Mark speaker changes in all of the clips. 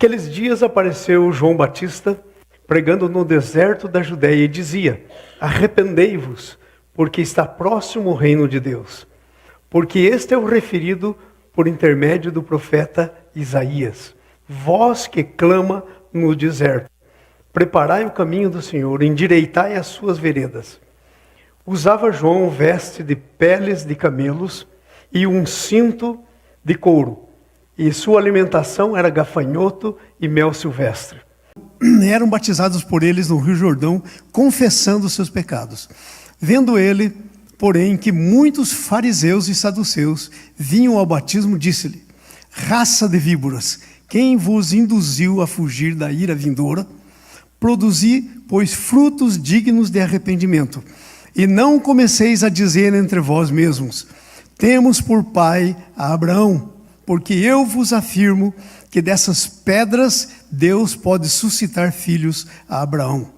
Speaker 1: Naqueles dias apareceu João Batista pregando no deserto da Judéia e dizia: arrependei-vos, porque está próximo o reino de Deus. Porque este é o referido por intermédio do profeta Isaías. Vós que clama no deserto, preparai o caminho do Senhor, endireitai as suas veredas. Usava João veste de peles de camelos e um cinto de couro, e sua alimentação era gafanhoto e mel silvestre.
Speaker 2: Eram batizados por eles no Rio Jordão, confessando seus pecados. Vendo ele, porém, que muitos fariseus e saduceus vinham ao batismo, disse-lhe: raça de víboras, quem vos induziu a fugir da ira vindoura? Produzi, pois, frutos dignos de arrependimento. E não comeceis a dizer entre vós mesmos: temos por pai a Abraão, porque eu vos afirmo que dessas pedras Deus pode suscitar filhos a Abraão.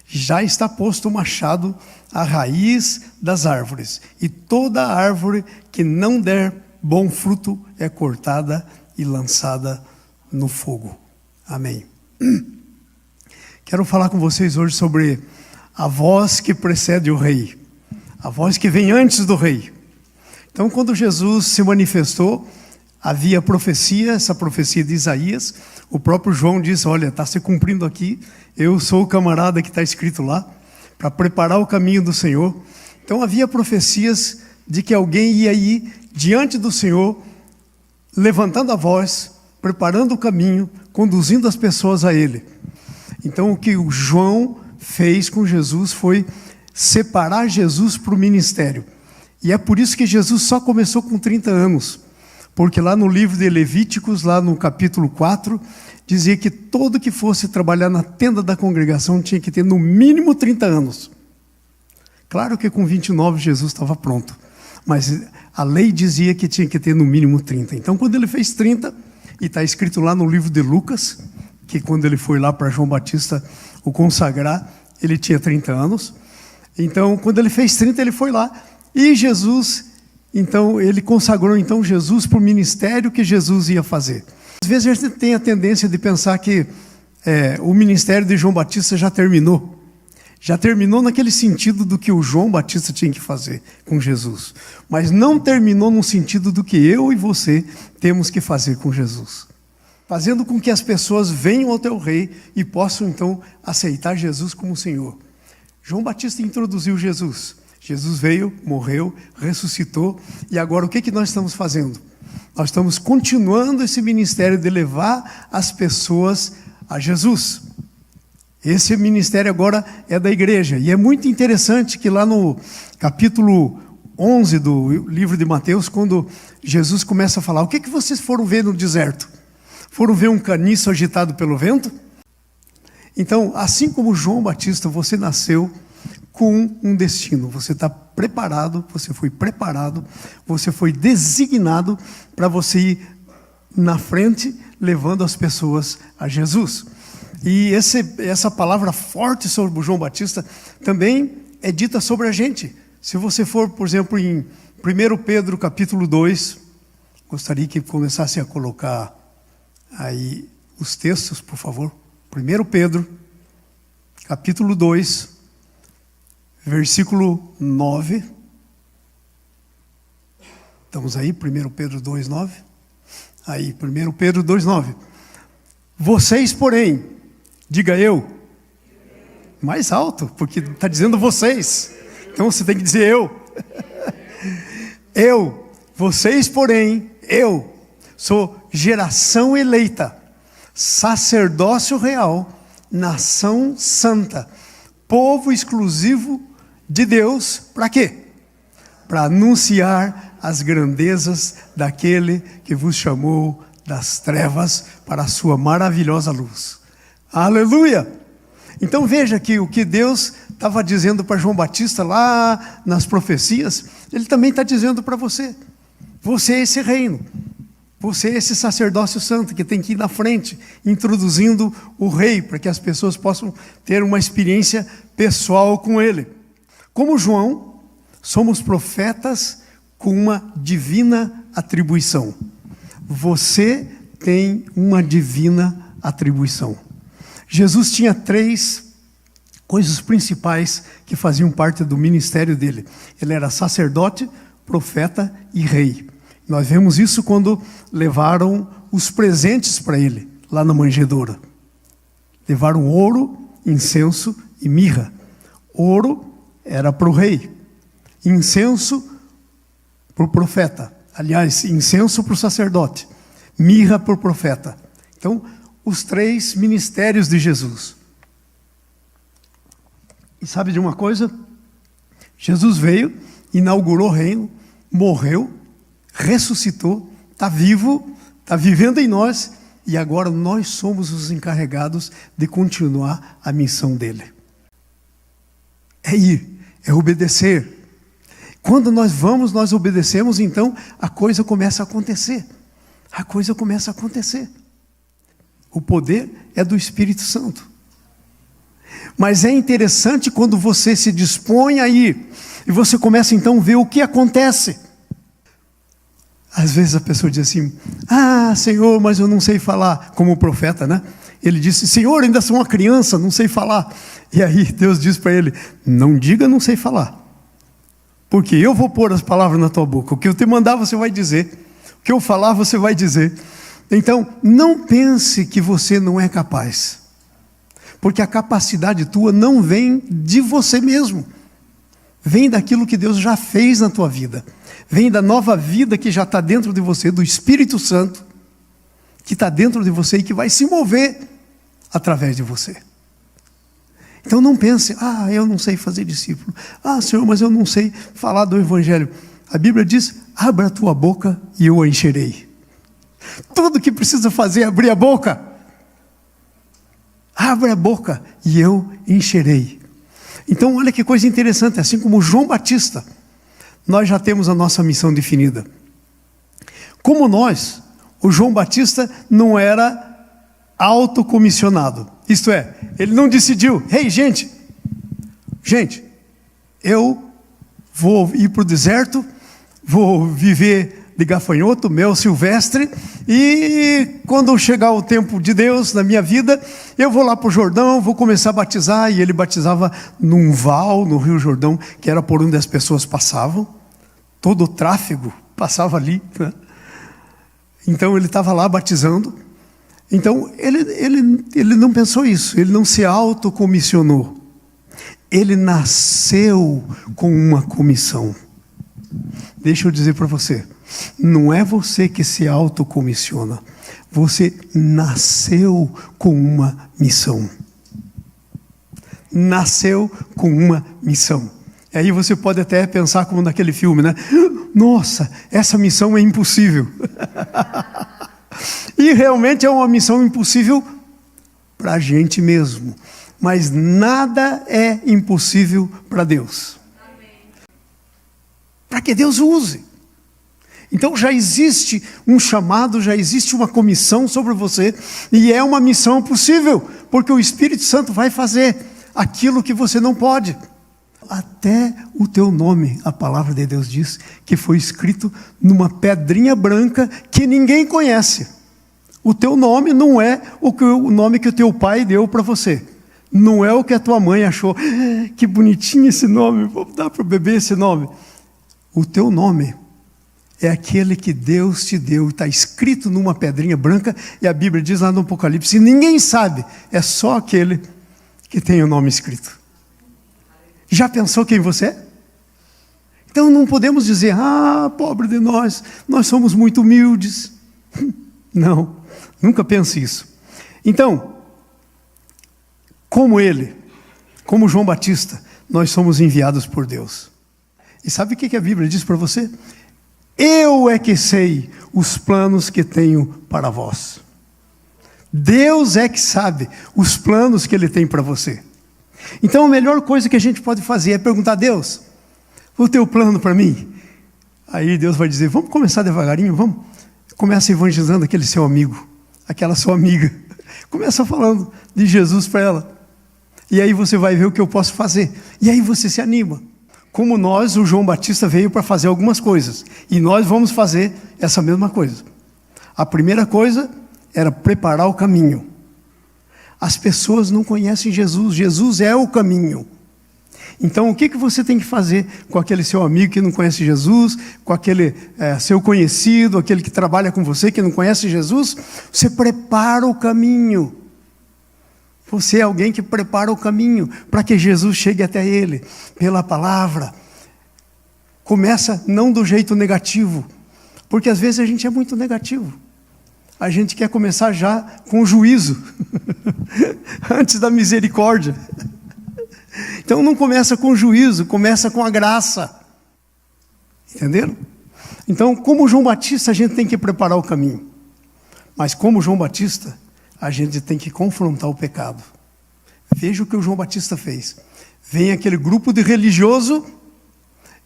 Speaker 2: Já está posto o machado à raiz das árvores, e toda árvore que não der bom fruto é cortada e lançada no fogo. Amém. Quero falar com vocês hoje sobre a voz que precede o rei, a voz que vem antes do rei. Então, quando Jesus se manifestou, havia profecia, essa profecia de Isaías. O próprio João disse: olha, está se cumprindo aqui, eu sou o camarada que está escrito lá, para preparar o caminho do Senhor. Então havia profecias de que alguém ia ir diante do Senhor, levantando a voz, preparando o caminho, conduzindo as pessoas a Ele. Então o que o João fez com Jesus foi separar Jesus para o ministério. E é por isso que Jesus só começou com 30 anos. Porque lá no livro de Levíticos, lá no capítulo 4, dizia que todo que fosse trabalhar na tenda da congregação tinha que ter no mínimo 30 anos. Claro que com 29 Jesus estava pronto, mas a lei dizia que tinha que ter no mínimo 30. Então quando ele fez 30, e está escrito lá no livro de Lucas, que quando ele foi lá para João Batista o consagrar, ele tinha 30 anos. Então quando ele fez 30, ele foi lá, e Jesus... Então, ele consagrou Jesus para o ministério que Jesus ia fazer. Às vezes a gente tem a tendência de pensar que o ministério de João Batista já terminou. Já terminou naquele sentido do que o João Batista tinha que fazer com Jesus. Mas não terminou no sentido do que eu e você temos que fazer com Jesus. Fazendo com que as pessoas venham ao teu rei e possam então aceitar Jesus como Senhor. João Batista introduziu Jesus. Jesus veio, morreu, ressuscitou, e agora o que nós estamos fazendo? Nós estamos continuando esse ministério de levar as pessoas a Jesus. Esse ministério agora é da igreja, e é muito interessante que lá no capítulo 11 do livro de Mateus, quando Jesus começa a falar: o que vocês foram ver no deserto? Foram ver um caniço agitado pelo vento? Então, assim como João Batista, você nasceu com um destino. Você está preparado, você foi designado para você ir na frente, levando as pessoas a Jesus. E essa palavra forte sobre o João Batista também é dita sobre a gente. Se você for, por exemplo, em 1 Pedro capítulo 2, gostaria que começasse a colocar aí os textos, por favor. 1 Pedro capítulo 2, versículo 9. Estamos aí, 1 Pedro 2, 9. Aí, 1 Pedro 2, 9. Vocês, porém, diga eu. Mais alto, porque está dizendo vocês. Então você tem que dizer eu. Vocês, porém, eu sou geração eleita, sacerdócio real, nação santa, povo exclusivo de Deus, para quê? Para anunciar as grandezas daquele que vos chamou das trevas para a sua maravilhosa luz. Aleluia! Então veja que o que Deus estava dizendo para João Batista lá nas profecias, Ele também está dizendo para você. Você é esse reino. Você é esse sacerdócio santo que tem que ir na frente, introduzindo o rei, para que as pessoas possam ter uma experiência pessoal com ele. Como João, somos profetas com uma divina atribuição. Você tem uma divina atribuição. Jesus tinha 3 coisas principais que faziam parte do ministério dele. Ele era sacerdote, profeta e rei. Nós vemos isso quando levaram os presentes para ele, lá na manjedoura. Levaram ouro, incenso e mirra. Ouro era para o rei, incenso para o profeta. Aliás, incenso para o sacerdote, mirra para o profeta. Então, os 3 ministérios de Jesus. E sabe de uma coisa? Jesus veio, inaugurou o reino, morreu, ressuscitou, está vivo, está vivendo em nós, e agora nós somos os encarregados de continuar a missão dele. É ir, é obedecer. Quando nós vamos, nós obedecemos, então a coisa começa a acontecer. A coisa começa a acontecer. O poder é do Espírito Santo. Mas é interessante quando você se dispõe a ir, e você começa então a ver o que acontece. Às vezes a pessoa diz assim: ah, Senhor, mas eu não sei falar, como o profeta, né? Ele disse: Senhor, ainda sou uma criança, não sei falar. E aí Deus diz para ele: não diga não sei falar, porque eu vou pôr as palavras na tua boca. O que eu te mandar você vai dizer, o que eu falar você vai dizer. Então não pense que você não é capaz, porque a capacidade tua não vem de você mesmo, vem daquilo que Deus já fez na tua vida, vem da nova vida que já está dentro de você, do Espírito Santo, que está dentro de você e que vai se mover através de você. Então não pense: ah, eu não sei fazer discípulo, ah, Senhor, mas eu não sei falar do Evangelho. A Bíblia diz: abra a tua boca e eu a encherei. Tudo que precisa fazer é abrir a boca. Abra a boca e eu encherei. Então olha que coisa interessante, assim como João Batista, nós já temos a nossa missão definida. Como nós, o João Batista não era autocomissionado. Isto é, ele não decidiu: ei, gente, eu vou ir para o deserto, vou viver de gafanhoto, mel silvestre, e quando chegar o tempo de Deus na minha vida, eu vou lá para o Jordão, vou começar a batizar. E ele batizava num val, no Rio Jordão, que era por onde as pessoas passavam. Todo o tráfego passava ali, né? Então ele estava lá batizando. Então ele não pensou isso, ele não se autocomissionou. Ele nasceu com uma comissão. Deixa eu dizer para você, não é você que se autocomissiona, você nasceu com uma missão. Nasceu com uma missão. E aí você pode até pensar como naquele filme, né? Nossa, essa missão é impossível. E realmente é uma missão impossível para a gente mesmo. Mas nada é impossível para Deus. Para que Deus use. Então já existe um chamado, já existe uma comissão sobre você, e é uma missão possível, porque o Espírito Santo vai fazer aquilo que você não pode. Até o teu nome, a palavra de Deus diz, que foi escrito numa pedrinha branca que ninguém conhece. O teu nome não é o nome que o teu pai deu para você. Não é o que a tua mãe achou: que bonitinho esse nome, vou dar para o bebê esse nome. O teu nome é aquele que Deus te deu, está escrito numa pedrinha branca, e a Bíblia diz lá no Apocalipse: ninguém sabe, é só aquele que tem o nome escrito. Já pensou quem você é? Então não podemos dizer: ah, pobre de nós somos muito humildes. Não, nunca pense isso. Então, como ele, como João Batista, nós somos enviados por Deus. E sabe o que a Bíblia diz para você? Eu é que sei os planos que tenho para vós. Deus é que sabe os planos que Ele tem para você. Então a melhor coisa que a gente pode fazer é perguntar: Deus, o teu plano para mim? Aí Deus vai dizer: vamos começar devagarinho, vamos. Começa evangelizando aquele seu amigo, aquela sua amiga. Começa falando de Jesus para ela. E aí você vai ver o que eu posso fazer. E aí você se anima. Como nós, o João Batista veio para fazer algumas coisas, e nós vamos fazer essa mesma coisa. A primeira coisa era preparar o caminho. As pessoas não conhecem Jesus. Jesus é o caminho. Então, o que você tem que fazer com aquele seu amigo que não conhece Jesus, com aquele seu conhecido, aquele que trabalha com você que não conhece Jesus? Você prepara o caminho. Você é alguém que prepara o caminho para que Jesus chegue até ele, pela palavra. Começa não do jeito negativo, porque às vezes a gente é muito negativo. A gente quer começar já com o juízo, antes da misericórdia. Então não começa com o juízo, começa com a graça. Entenderam? Então, como João Batista, a gente tem que preparar o caminho. Mas como João Batista, a gente tem que confrontar o pecado. Veja o que o João Batista fez. Vem aquele grupo de religioso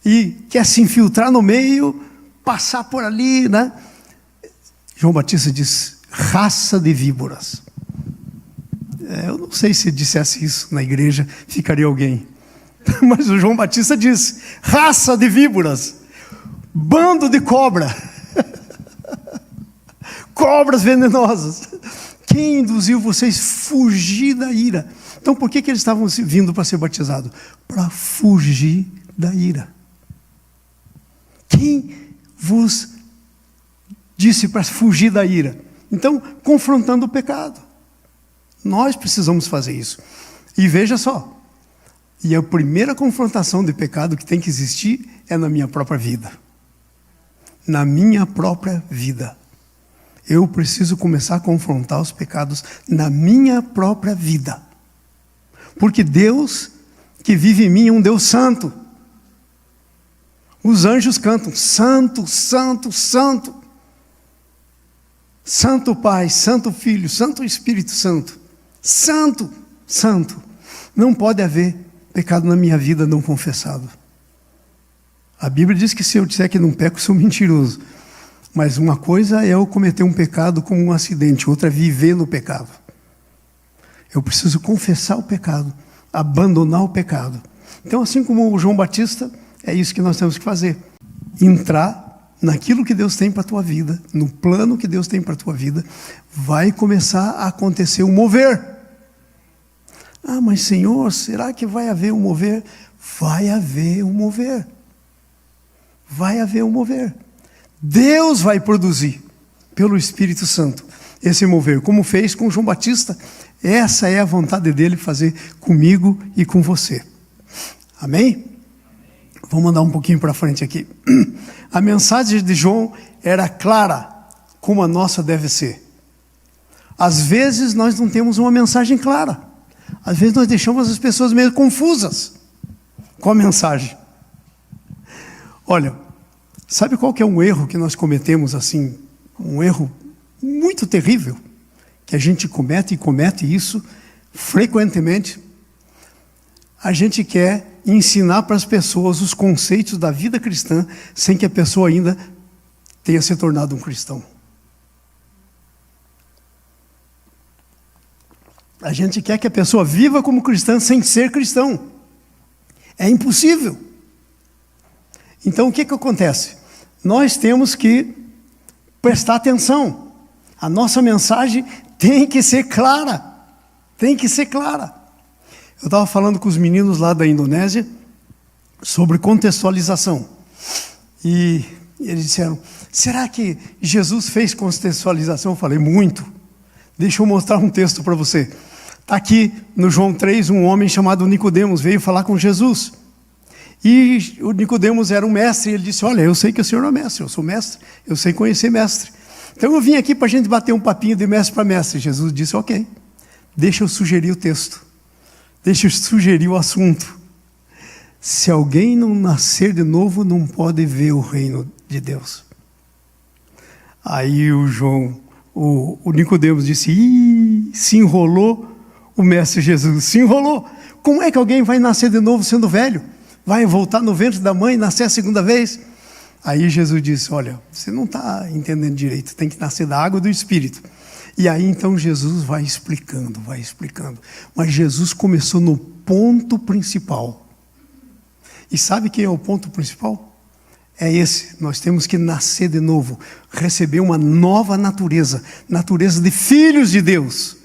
Speaker 2: e quer se infiltrar no meio, passar por ali, né? João Batista diz, raça de víboras. Eu não sei se dissesse isso na igreja, ficaria alguém. Mas o João Batista diz, raça de víboras, bando de cobra, cobras venenosas. Quem induziu vocês a fugir da ira? Então por que eles estavam vindo para ser batizados? Para fugir da ira. Quem vos disse para fugir da ira? Então, confrontando o pecado. Nós precisamos fazer isso. E veja só, e a primeira confrontação de pecado que tem que existir é na minha própria vida. Na minha própria vida. Eu preciso começar a confrontar os pecados na minha própria vida. Porque Deus que vive em mim é um Deus santo. Os anjos cantam, santo, santo, santo. Santo Pai, Santo Filho, Santo Espírito Santo. Santo, santo. Não pode haver pecado na minha vida não confessado. A Bíblia diz que se eu disser que não peco, sou mentiroso. Mas uma coisa é eu cometer um pecado como um acidente, outra é viver no pecado. Eu preciso confessar o pecado, abandonar o pecado. Então, assim como o João Batista, é isso que nós temos que fazer. Entrar naquilo que Deus tem para a tua vida, no plano que Deus tem para a tua vida, vai começar a acontecer um mover. Ah, mas Senhor, será que vai haver um mover? Vai haver um mover. Vai haver um mover. Deus vai produzir, pelo Espírito Santo, esse mover, como fez com João Batista. Essa é a vontade dele fazer comigo e com você. Amém? Vamos andar um pouquinho para frente aqui. A mensagem de João era clara, como a nossa deve ser. Às vezes nós não temos uma mensagem clara. Às vezes nós deixamos as pessoas meio confusas com a mensagem. Olha, sabe qual que é um erro que nós cometemos assim? Um erro muito terrível, que a gente comete isso frequentemente. A gente quer ensinar para as pessoas os conceitos da vida cristã sem que a pessoa ainda tenha se tornado um cristão. A gente quer que a pessoa viva como cristã sem ser cristão. É impossível. Então o que acontece? Nós temos que prestar atenção. A nossa mensagem tem que ser clara. Tem que ser clara. Eu estava falando com os meninos lá da Indonésia sobre contextualização. E eles disseram, será que Jesus fez contextualização? Eu falei, muito. Deixa eu mostrar um texto para você. Está aqui no João 3, um homem chamado Nicodemos veio falar com Jesus. E o Nicodemos era um mestre, e ele disse, olha, eu sei que o senhor é mestre, eu sou mestre, eu sei conhecer mestre. Então eu vim aqui para a gente bater um papinho de mestre para mestre. Jesus disse, ok, deixa eu sugerir o texto. Deixa eu sugerir o assunto. Se alguém não nascer de novo, não pode ver o reino de Deus. Aí o Nicodemos disse, se enrolou o mestre Jesus, se enrolou. Como é que alguém vai nascer de novo sendo velho? Vai voltar no ventre da mãe e nascer a segunda vez? Aí Jesus disse, olha, você não está entendendo direito, tem que nascer da água e do Espírito. E aí então Jesus vai explicando. Mas Jesus começou no ponto principal. E sabe quem é o ponto principal? é esse. Nós temos que nascer de novo, receber uma nova natureza, natureza de filhos de Deus,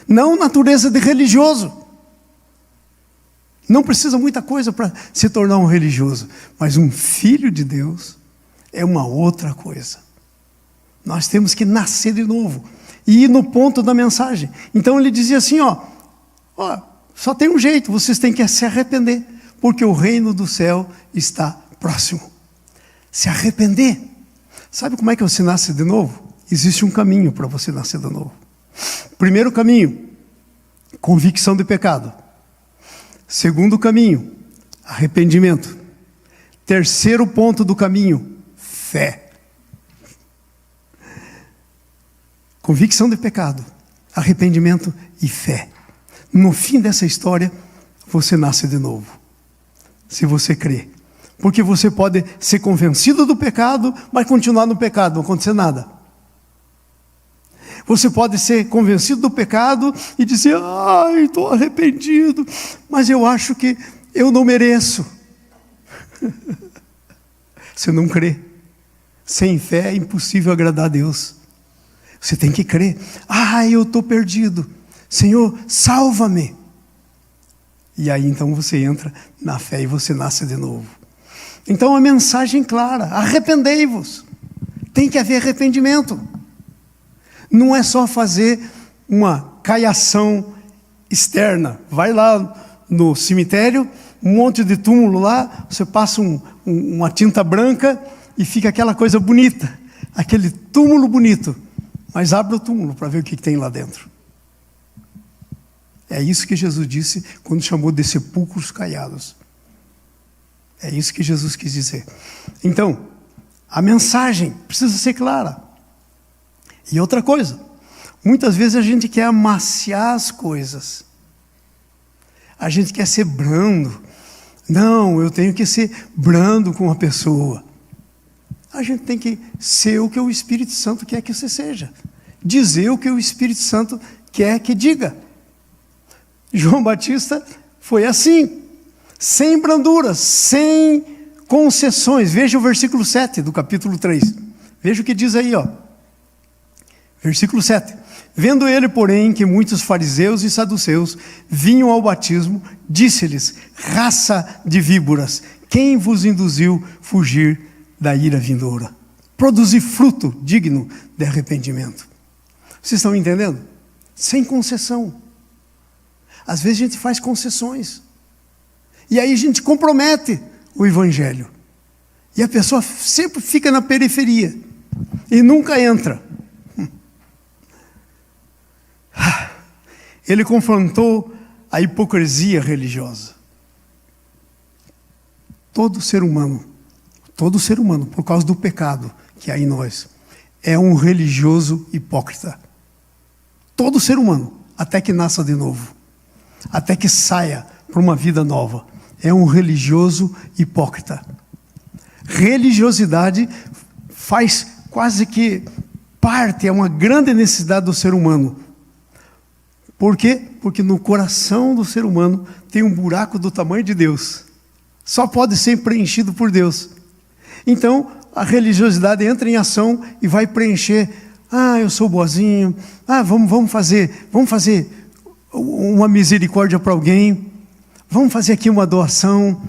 Speaker 2: não natureza de religioso. Não precisa muita coisa para se tornar um religioso, mas um filho de Deus é uma outra coisa. Nós temos que nascer de novo e ir no ponto da mensagem. Então ele dizia assim, só tem um jeito, vocês têm que se arrepender, porque o reino do céu está próximo. Se arrepender. Sabe como é que você nasce de novo? Existe um caminho para você nascer de novo. Primeiro caminho, convicção de pecado. Segundo caminho, arrependimento. Terceiro ponto do caminho, fé. Convicção de pecado, arrependimento e fé. No fim dessa história, você nasce de novo. Se você crê. Porque você pode ser convencido do pecado, mas continuar no pecado, não acontecer nada. Você pode ser convencido do pecado e dizer, estou arrependido, mas eu acho que eu não mereço. Você não crê. Sem fé é impossível agradar a Deus. Você tem que crer. Eu estou perdido. Senhor, salva-me. E aí então você entra na fé e você nasce de novo. Então a mensagem clara, arrependei-vos. Tem que haver arrependimento. Não é só fazer uma caiação externa. Vai lá no cemitério, um monte de túmulo lá, você passa uma tinta branca e fica aquela coisa bonita. Aquele túmulo bonito. Mas abre o túmulo para ver o que tem lá dentro. É isso que Jesus disse quando chamou de sepulcros caiados. É isso que Jesus quis dizer. Então, a mensagem precisa ser clara. E outra coisa, muitas vezes a gente quer amaciar as coisas. A gente quer ser brando. Não, eu tenho que ser brando com a pessoa. A gente tem que ser o que o Espírito Santo quer que você seja. Dizer o que o Espírito Santo quer que diga. João Batista foi assim, sem branduras, sem concessões. Veja o versículo 7 do capítulo 3. Veja o que diz aí, Versículo 7. Vendo ele, porém, que muitos fariseus e saduceus vinham ao batismo, disse-lhes, raça de víboras, quem vos induziu fugir da ira vindoura? Produzir fruto digno de arrependimento. Vocês estão entendendo? Sem concessão. Às vezes a gente faz concessões. E aí a gente compromete o evangelho. E a pessoa sempre fica na periferia. E nunca entra. Ele confrontou a hipocrisia religiosa. Todo ser humano, por causa do pecado que há em nós, é um religioso hipócrita. Todo ser humano, até que nasça de novo, até que saia para uma vida nova, é um religioso hipócrita. Religiosidade faz quase que parte, é uma grande necessidade do ser humano. Por quê? Porque no coração do ser humano tem um buraco do tamanho de Deus. Só pode ser preenchido por Deus. Então, a religiosidade entra em ação e vai preencher. Eu sou boazinho. Vamos fazer uma misericórdia para alguém. Vamos fazer aqui uma doação.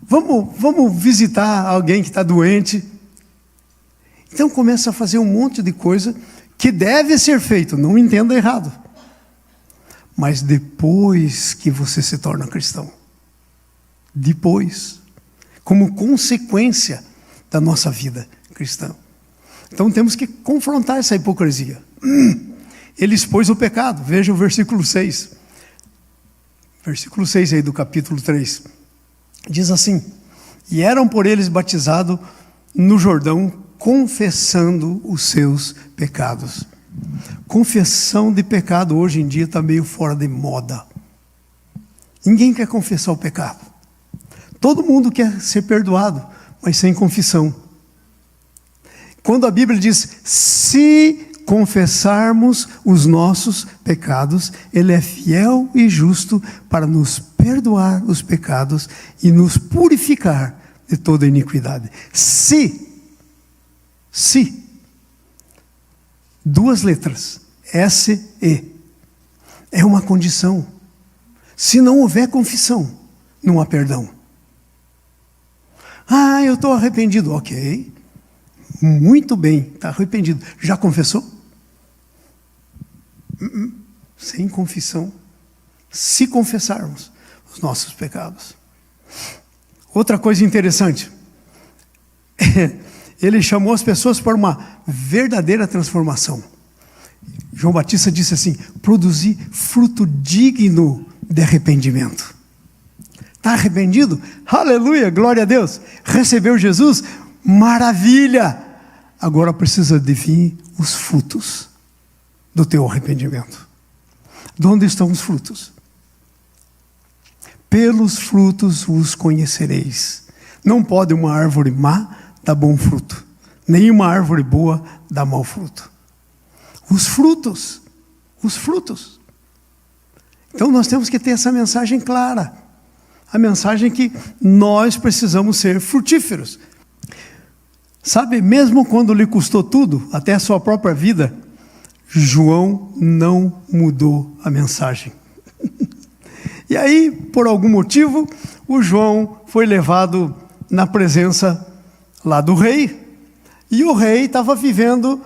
Speaker 2: Vamos visitar alguém que está doente. Então começa a fazer um monte de coisa que deve ser feito. Não me entenda errado. Mas depois que você se torna cristão. Depois. Como consequência da nossa vida cristã. Então temos que confrontar essa hipocrisia. Ele expôs o pecado. Veja o versículo 6. Versículo 6 aí do capítulo 3. Diz assim: e eram por eles batizados no Jordão, confessando os seus pecados. Confissão de pecado hoje em dia está meio fora de moda. Ninguém quer confessar o pecado. Todo mundo quer ser perdoado, mas sem confissão. Quando a Bíblia diz, se confessarmos os nossos pecados, Ele é fiel e justo para nos perdoar os pecados e nos purificar de toda iniquidade. Se, duas letras, S-E, é uma condição. Se não houver confissão, não há perdão. Ah, eu estou arrependido. Ok, muito bem, está arrependido. Já confessou? Sem confissão, se confessarmos os nossos pecados. Outra coisa interessante, ele chamou as pessoas para uma verdadeira transformação. João Batista disse assim: produzir fruto digno de arrependimento. Está arrependido? Aleluia, glória a Deus. Recebeu Jesus? Maravilha! Agora precisa de vir os frutos do teu arrependimento. De onde estão os frutos? Pelos frutos os conhecereis. Não pode uma árvore má dar bom fruto, nem uma árvore boa dar mau fruto. Os frutos. Então nós temos que ter essa mensagem clara. A mensagem que nós precisamos ser frutíferos. Sabe, mesmo quando lhe custou tudo, até a sua própria vida, João não mudou a mensagem. E aí, por algum motivo, o João foi levado na presença lá do rei, e o rei estava vivendo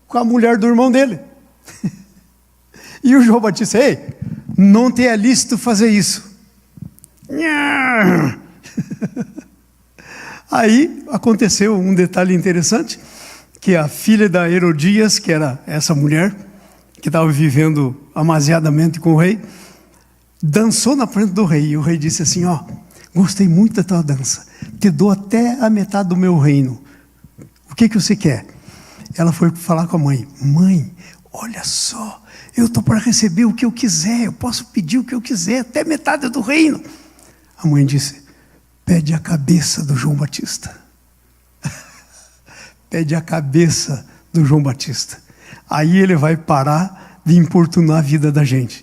Speaker 2: com a mulher do irmão dele. E o João Batista: ei, não te é lícito fazer isso. Aí aconteceu um detalhe interessante, que a filha da Herodias, que era essa mulher, que estava vivendo amaziadamente com o rei, dançou na frente do rei, e o rei disse assim: ó, gostei muito da tua dança, te dou até a metade do meu reino, o que você quer? Ela foi falar com a mãe: mãe, olha só, eu estou para receber o que eu quiser, eu posso pedir o que eu quiser, até metade do reino. A mãe disse: pede a cabeça do João Batista. Pede a cabeça do João Batista. Aí ele vai parar de importunar a vida da gente.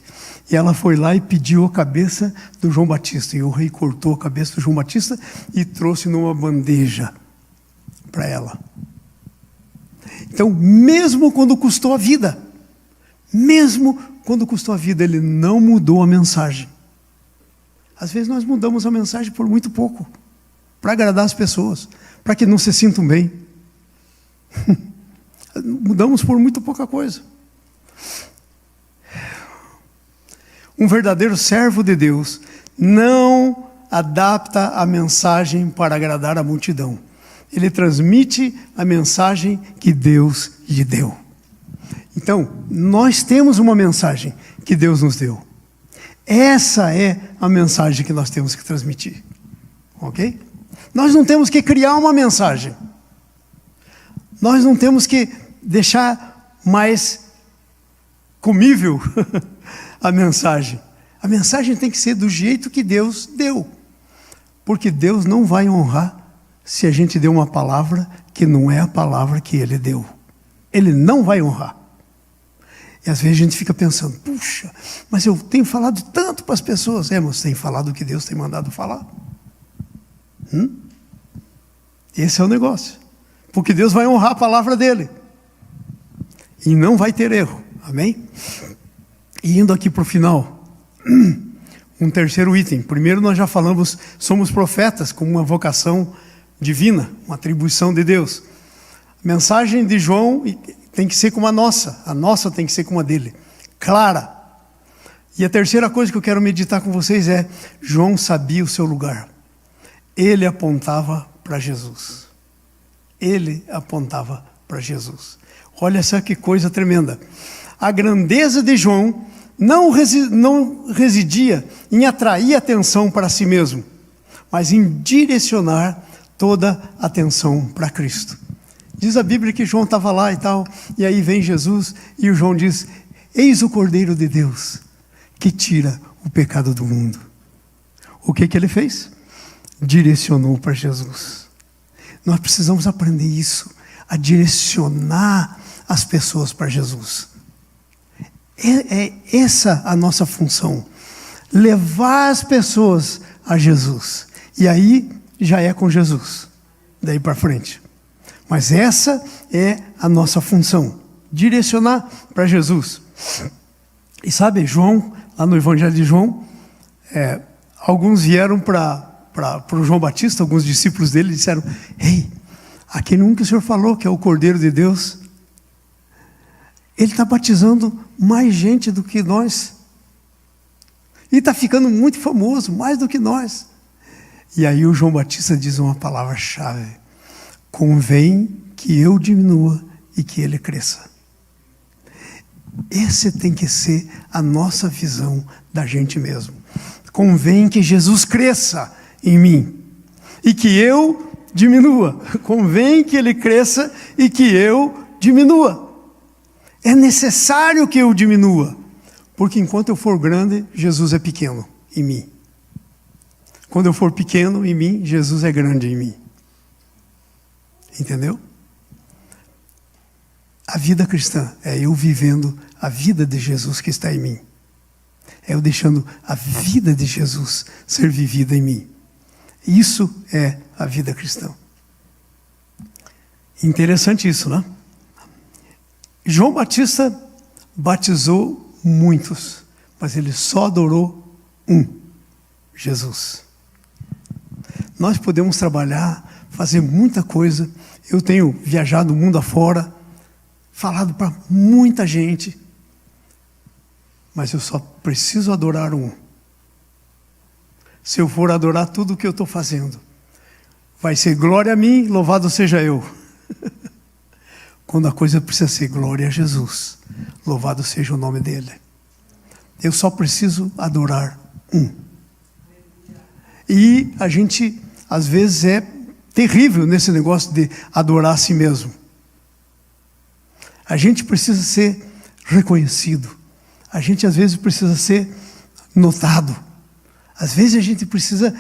Speaker 2: E ela foi lá e pediu a cabeça do João Batista. E o rei cortou a cabeça do João Batista e trouxe numa bandeja para ela. Então, mesmo quando custou a vida, ele não mudou a mensagem. Às vezes nós mudamos a mensagem por muito pouco, para agradar as pessoas, para que não se sintam bem. Mudamos por muito pouca coisa. Um verdadeiro servo de Deus não adapta a mensagem para agradar a multidão. Ele transmite a mensagem que Deus lhe deu. Então, nós temos uma mensagem que Deus nos deu. Essa é a mensagem que nós temos que transmitir. Ok? Nós não temos que criar uma mensagem. Nós não temos que deixar mais comível a mensagem. A mensagem tem que ser do jeito que Deus deu. Porque Deus não vai honrar se a gente deu uma palavra que não é a palavra que Ele deu. Ele não vai honrar. E às vezes a gente fica pensando: puxa, mas eu tenho falado tanto para as pessoas. Mas você tem falado o que Deus tem mandado falar. Esse é o negócio. Porque Deus vai honrar a palavra dele. E não vai ter erro. Amém? E indo aqui para o final, um terceiro item. Primeiro nós já falamos, somos profetas com uma vocação divina, uma atribuição de Deus. A mensagem de João tem que ser como a nossa tem que ser como a dele, clara. E a terceira coisa que eu quero meditar com vocês é: João sabia o seu lugar. Ele apontava para Jesus. Ele apontava para Jesus. Olha só que coisa tremenda. A grandeza de João não residia em atrair atenção para si mesmo, mas em direcionar toda a atenção para Cristo. Diz a Bíblia que João estava lá e tal, e aí vem Jesus, e o João diz: eis o Cordeiro de Deus, que tira o pecado do mundo. O que ele fez? Direcionou para Jesus. Nós precisamos aprender isso, a direcionar as pessoas para Jesus. É essa a nossa função, levar as pessoas a Jesus. E aí já é com Jesus, daí para frente. Mas essa é a nossa função, direcionar para Jesus. E sabe, João, lá no Evangelho de João, alguns vieram para o João Batista, alguns discípulos dele disseram: ei, aquele um que o Senhor falou, que é o Cordeiro de Deus, ele está batizando mais gente do que nós. E está ficando muito famoso, mais do que nós. E aí o João Batista diz uma palavra-chave: convém que eu diminua e que ele cresça. Esse tem que ser a nossa visão da gente mesmo. Convém que Jesus cresça em mim e que eu diminua. Convém que ele cresça e que eu diminua. É necessário que eu diminua, porque enquanto eu for grande, Jesus é pequeno em mim. Quando eu for pequeno em mim, Jesus é grande em mim. Entendeu? A vida cristã é eu vivendo a vida de Jesus que está em mim. É eu deixando a vida de Jesus ser vivida em mim. Isso é a vida cristã. Interessante isso, né? João Batista batizou muitos, mas ele só adorou um: Jesus. Nós podemos trabalhar, fazer muita coisa. Eu tenho viajado o mundo afora, falado para muita gente, mas eu só preciso adorar um. Se eu for adorar tudo o que eu estou fazendo, vai ser glória a mim, louvado seja eu. Quando a coisa precisa ser glória a Jesus, louvado seja o nome dele. Eu só preciso adorar um. E a gente, às vezes, é terrível nesse negócio de adorar a si mesmo. A gente precisa ser reconhecido. A gente, às vezes, precisa ser notado. Às vezes, a gente precisa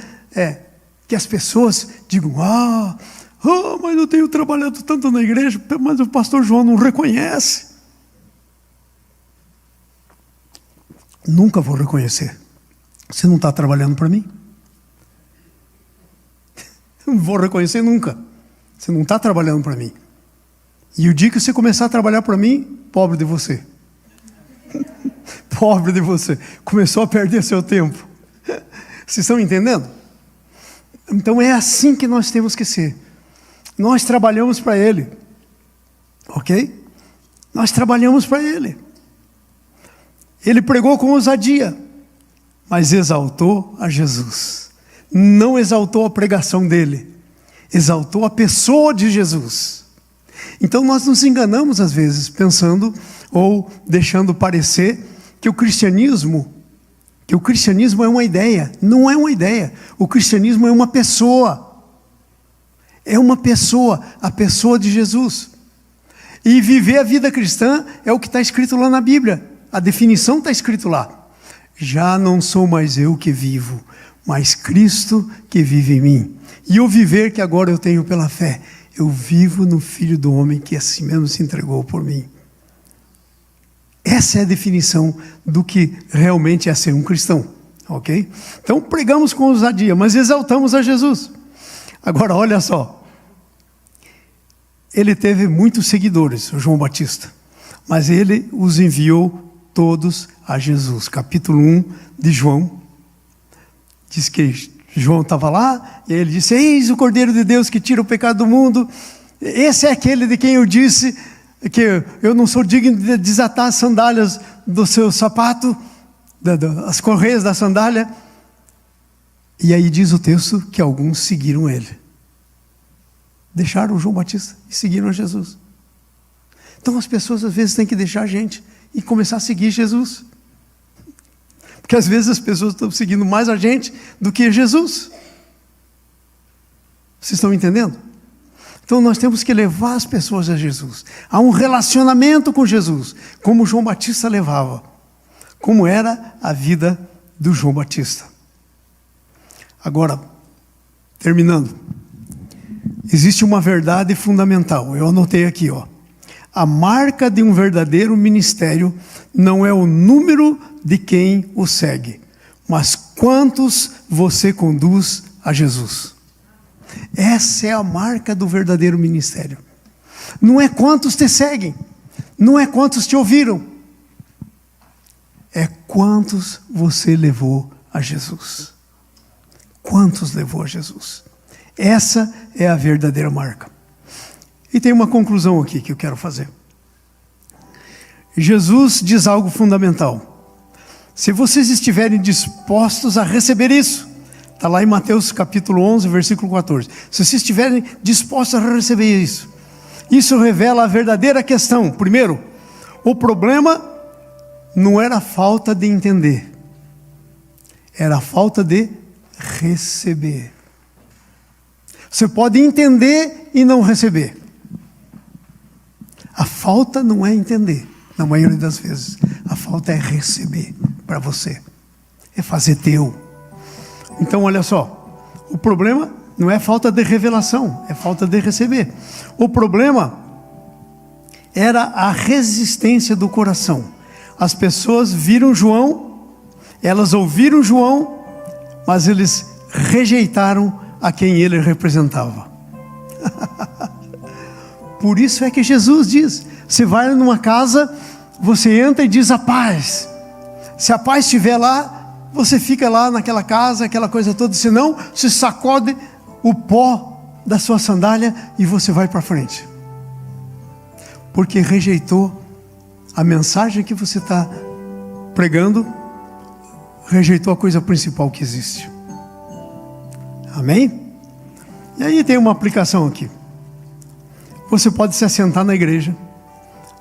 Speaker 2: que as pessoas digam: mas eu tenho trabalhado tanto na igreja, mas o pastor João não reconhece. Nunca vou reconhecer. Você não está trabalhando para mim? Eu não vou reconhecer nunca. Você não está trabalhando para mim. E o dia que você começar a trabalhar para mim, pobre de você. Pobre de você. Começou a perder seu tempo. Vocês estão entendendo? Então é assim que nós temos que ser. Nós trabalhamos para Ele. Ok? Nós trabalhamos para Ele. Ele pregou com ousadia, mas exaltou a Jesus. Não exaltou a pregação dele, exaltou a pessoa de Jesus. Então nós nos enganamos às vezes, pensando ou deixando parecer que o cristianismo é uma ideia. Não é uma ideia. O cristianismo é uma pessoa. É uma pessoa, a pessoa de Jesus. E viver a vida cristã é o que está escrito lá na Bíblia. A definição está escrito lá. Já não sou mais eu que vivo, mas Cristo que vive em mim. E o viver que agora eu tenho pela fé, eu vivo no Filho do Homem que assim mesmo se entregou por mim. Essa é a definição do que realmente é ser um cristão. Ok? Então pregamos com ousadia, mas exaltamos a Jesus. Agora olha só. Ele teve muitos seguidores, o João Batista, mas ele os enviou todos a Jesus. Capítulo 1 de João, diz que João estava lá, e ele disse: eis o Cordeiro de Deus que tira o pecado do mundo. Esse é aquele de quem eu disse que eu não sou digno de desatar as sandálias do seu sapato, as correias da sandália. E aí diz o texto que alguns seguiram ele. Deixaram o João Batista e seguiram a Jesus. Então as pessoas às vezes têm que deixar a gente e começar a seguir Jesus. Porque às vezes as pessoas estão seguindo mais a gente do que Jesus. Vocês estão entendendo? Então nós temos que levar as pessoas a Jesus. Há um relacionamento com Jesus, como João Batista levava. Como era a vida do João Batista. Agora, terminando. Existe uma verdade fundamental. Eu anotei aqui, ó. A marca de um verdadeiro ministério não é o número de quem o segue, mas quantos você conduz a Jesus. Essa é a marca do verdadeiro ministério. Não é quantos te seguem, não é quantos te ouviram, é quantos você levou a Jesus. Quantos levou a Jesus? Essa é a verdadeira marca. E tem uma conclusão aqui que eu quero fazer. Jesus diz algo fundamental. Se vocês estiverem dispostos a receber isso, está lá em Mateus capítulo 11, versículo 14. Se vocês estiverem dispostos a receber isso, isso revela a verdadeira questão. Primeiro, o problema não era a falta de entender, era a falta de receber. Você pode entender e não receber. A falta não é entender, na maioria das vezes. A falta é receber para você, é fazer teu. Então olha só, o problema não é falta de revelação, é falta de receber. O problema era a resistência do coração. As pessoas viram João, elas ouviram João, mas eles rejeitaram a quem ele representava. Por isso é que Jesus diz, você vai numa casa, você entra e diz a paz. Se a paz estiver lá, você fica lá naquela casa, aquela coisa toda, senão você sacode o pó da sua sandália e você vai para frente. Porque rejeitou a mensagem que você está pregando, rejeitou a coisa principal que existe. Amém? E aí tem uma aplicação aqui. Você pode se assentar na igreja,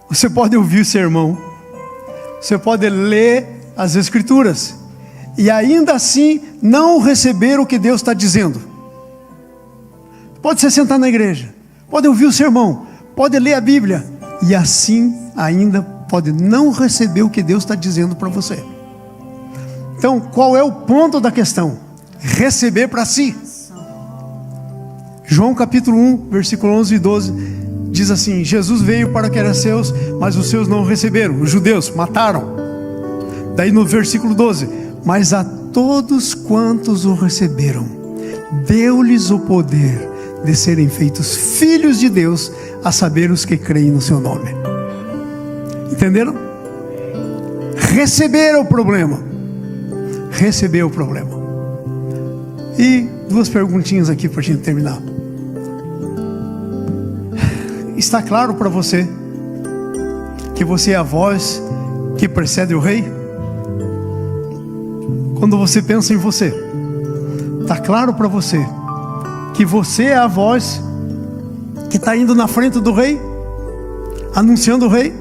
Speaker 2: você pode ouvir o sermão, você pode ler as Escrituras, e ainda assim não receber o que Deus está dizendo. Pode se sentar na igreja, pode ouvir o sermão, pode ler a Bíblia, e assim ainda pode não receber o que Deus está dizendo para você. Então, qual é o ponto da questão? Receber para si. João capítulo 1, versículo 11 e 12, diz assim: Jesus veio para que eram seus, mas os seus não o receberam. Os judeus mataram. Daí no versículo 12: mas a todos quantos o receberam, deu-lhes o poder de serem feitos filhos de Deus, a saber, os que creem no seu nome. Entenderam? Receber é o problema. Receber é o problema. E duas perguntinhas aqui para a gente terminar. Está claro para você que você é a voz que precede o rei? Quando você pensa em você, está claro para você que você é a voz que está indo na frente do rei, anunciando o rei?